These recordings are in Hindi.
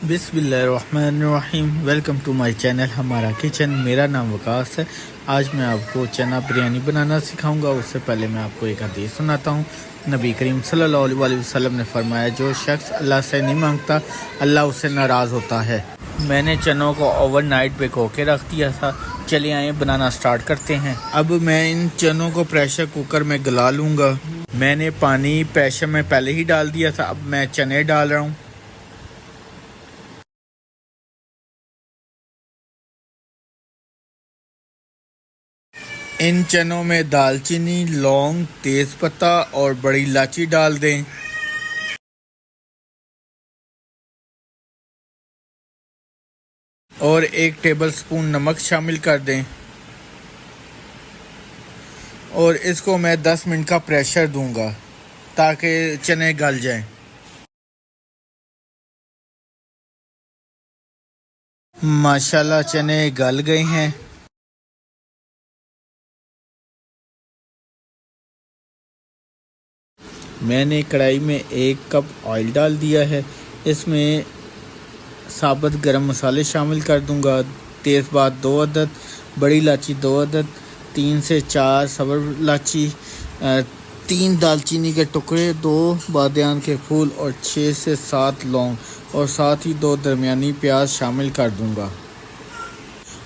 बिस्मिल्लाहिर्रहमानिर्रहीम। वेलकम टू माय चैनल हमारा किचन। मेरा नाम वकास है। आज मैं आपको चना बिरयानी बनाना सिखाऊंगा। उससे पहले मैं आपको एक हदीस सुनाता हूँ। नबी करीम सल्लल्लाहु अलैहि वसल्लम ने फरमाया, जो शख्स अल्लाह से नहीं मांगता अल्लाह उससे नाराज़ होता है। मैंने चनों को ओवरनाइट भिगो के रख दिया था। चलिए आए बनाना स्टार्ट करते हैं। अब मैं इन चनों को प्रेशर कुकर में गला लूँगा। मैंने पानी प्रेशर में पहले ही डाल दिया था। अब मैं चने डाल रहा हूँ। इन चनों में दालचीनी, लौंग, तेज़पत्ता और बड़ी इलायची डाल दें और 1 टेबलस्पून नमक शामिल कर दें और इसको मैं 10 मिनट का प्रेशर दूंगा ताकि चने गल जाएं। माशाल्लाह चने गल गए हैं। मैंने कढ़ाई में 1 कप ऑयल डाल दिया है। इसमें साबुत गरम मसाले शामिल कर दूंगा। तेज़पात 2 अदद, बड़ी इलायची 2 अदद, 3 से 4 सब्ज़ इलायची, 3 दालचीनी के टुकड़े, 2 बादियान के फूल और 6 से 7 लौंग और साथ ही 2 दरमियानी प्याज शामिल कर दूंगा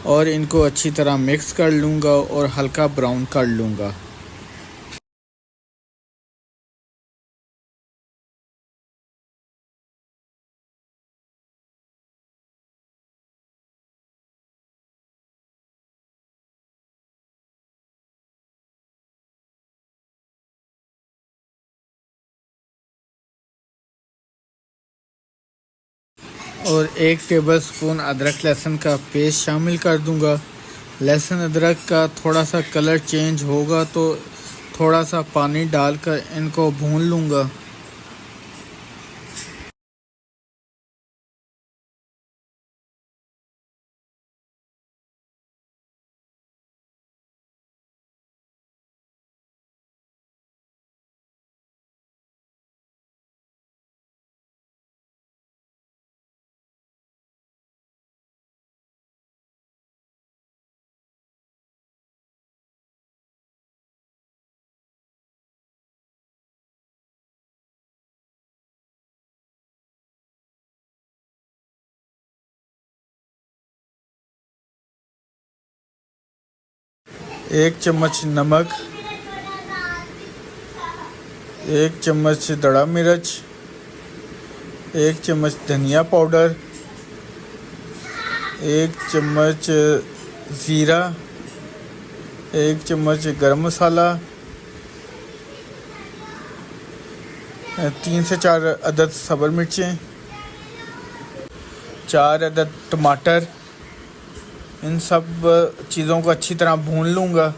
और इनको अच्छी तरह मिक्स कर लूँगा और हल्का ब्राउन कर लूँगा। और 1 टेबलस्पून अदरक लहसुन का पेस्ट शामिल कर दूंगा। लहसुन अदरक का थोड़ा सा कलर चेंज होगा तो थोड़ा सा पानी डालकर इनको भून लूँगा। एक चम्मच नमक, 1 चम्मच दड़ा मिर्च, 1 चम्मच धनिया पाउडर, 1 चम्मच ज़ीरा, 1 चम्मच गरम मसाला, 3 से 4 अदद सब्ज़ मिर्चें, 4 अदद टमाटर। इन सब चीज़ों को अच्छी तरह भून लूँगा।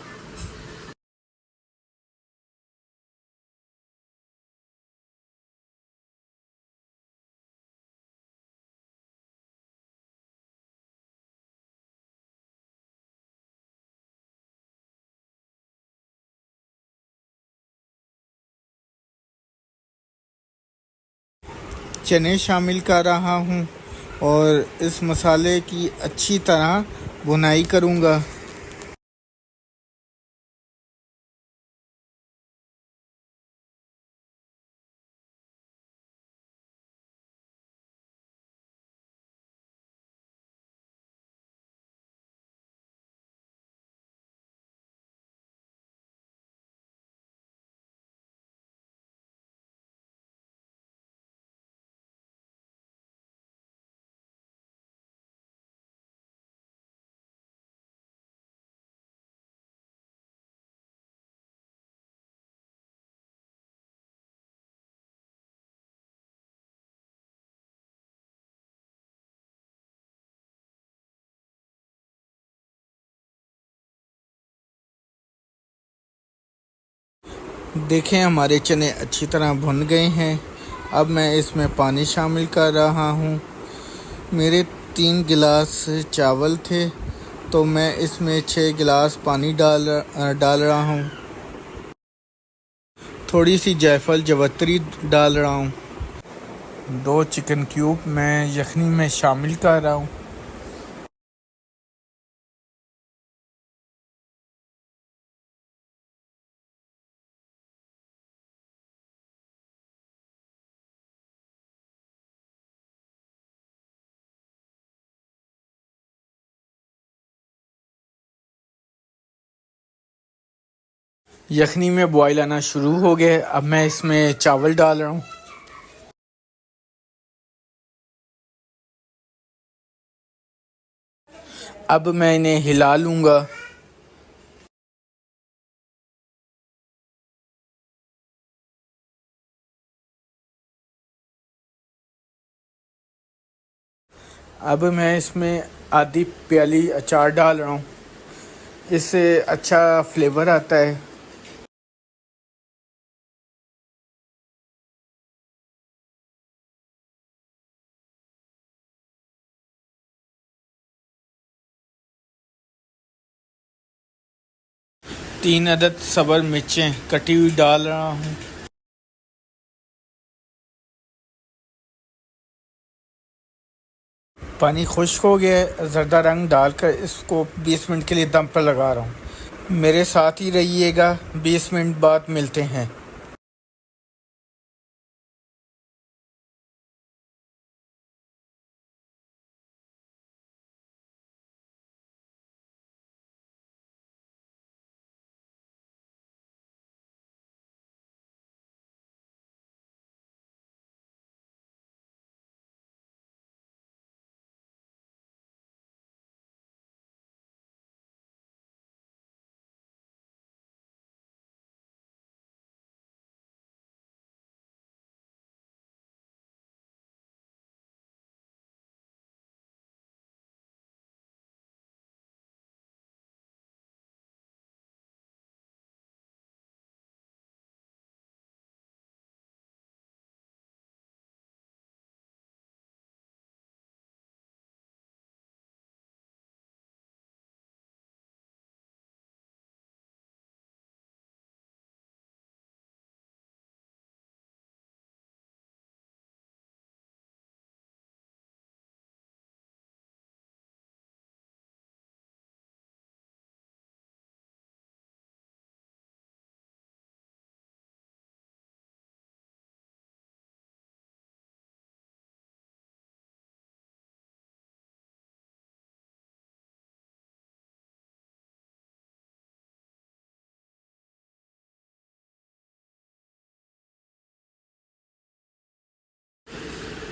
चने शामिल कर रहा हूँ और इस मसाले की अच्छी तरह भुनाई करूँगा। देखें हमारे चने अच्छी तरह भुन गए हैं। अब मैं इसमें पानी शामिल कर रहा हूँ। मेरे 3 गिलास चावल थे तो मैं इसमें 6 गिलास पानी डाल रहा हूँ। थोड़ी सी जायफल जवत्री डाल रहा हूँ। 2 चिकन क्यूब मैं यखनी में शामिल कर रहा हूँ। यखनी में बॉयल आना शुरू हो गया। अब मैं इसमें चावल डाल रहा हूँ। अब मैं इन्हें हिला लूँगा। अब मैं इसमें आधी प्याली अचार डाल रहा हूँ। इससे अच्छा फ्लेवर आता है। तीन अदद सबर मिर्चें कटी हुई डाल रहा हूँ। पानी खुश्क हो गया है। ज़र्दा रंग डालकर इसको 20 मिनट के लिए दम पर लगा रहा हूँ। मेरे साथ ही रहिएगा, 20 मिनट बाद मिलते हैं।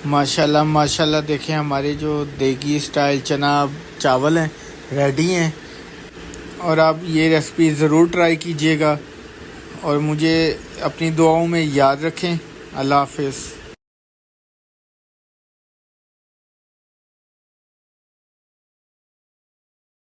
माशाल्लाह माशाल्लाह, देखें हमारे जो देगी स्टाइल चना चावल हैं रेडी हैं। और आप ये रेसिपी ज़रूर ट्राई कीजिएगा और मुझे अपनी दुआओं में याद रखें। अल्लाह हाफ़िज़।